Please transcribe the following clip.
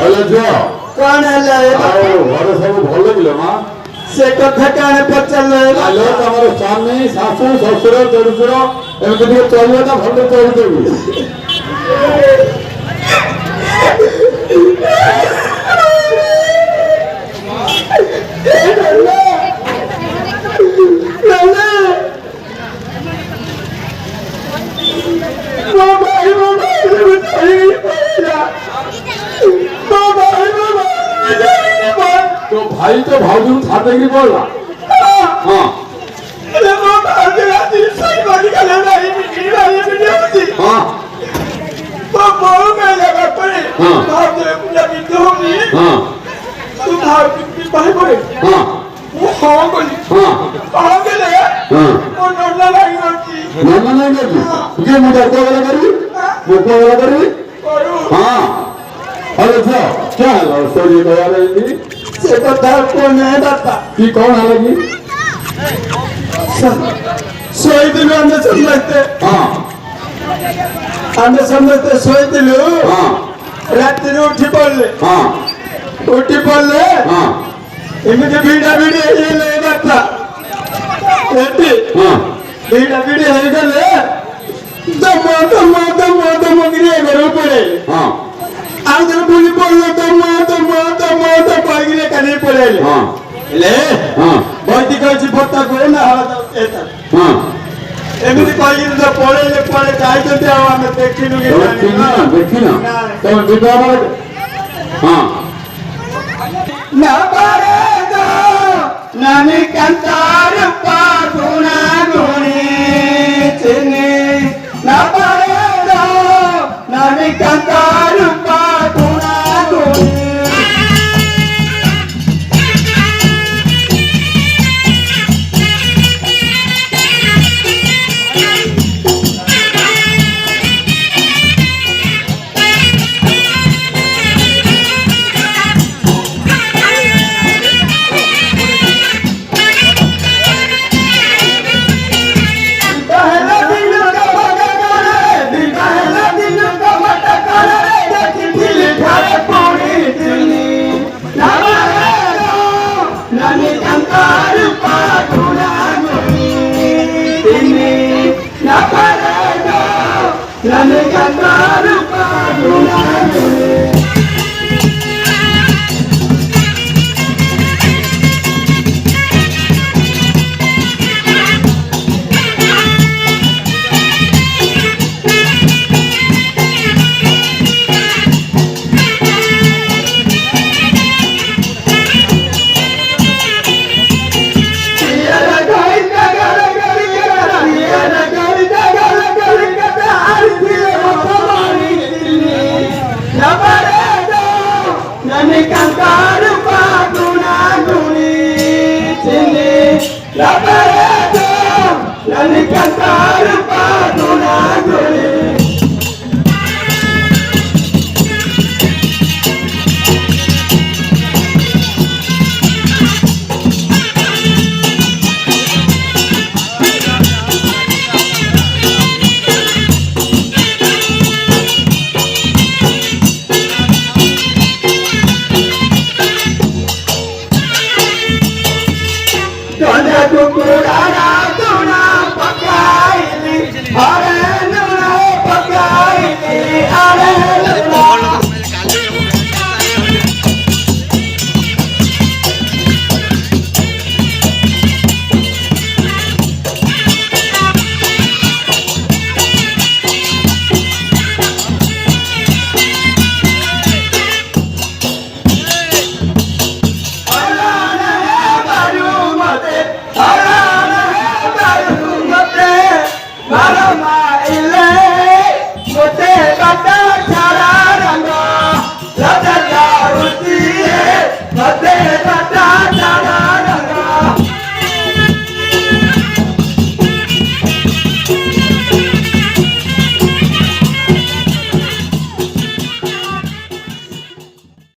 hello जो कौन है घर सब भल लगे माँ से कथा काने पचल हेलो तमर स्वामी शाशु शशुर देढ़शुर एमती चलता भल चलते तो भाई तो भाजी छाड़ देगी बोला हाँ अरे क्या है स्टोरी बता रही से कथा कौन है दाता कि कौन है लगी सोई दिलु अंदर समझते हाँ अंदर समझते सोई दिलु हाँ रात्रि में उठी पड़ले हाँ हाँ इनके बीड़ा बीड़ी ये ले दाता हाँ बीड़ा बीड़ी है गले दम गिरे घर पड़े हाँ आदर बोली बोलो दम पागिरे कने पड़े हाँ ले हाँ बहुत कह भत्ता को ना एता हाँ एमिति पागिरे तो पड़े जाई तो आवा में देखिनु देखी ना तो विवाह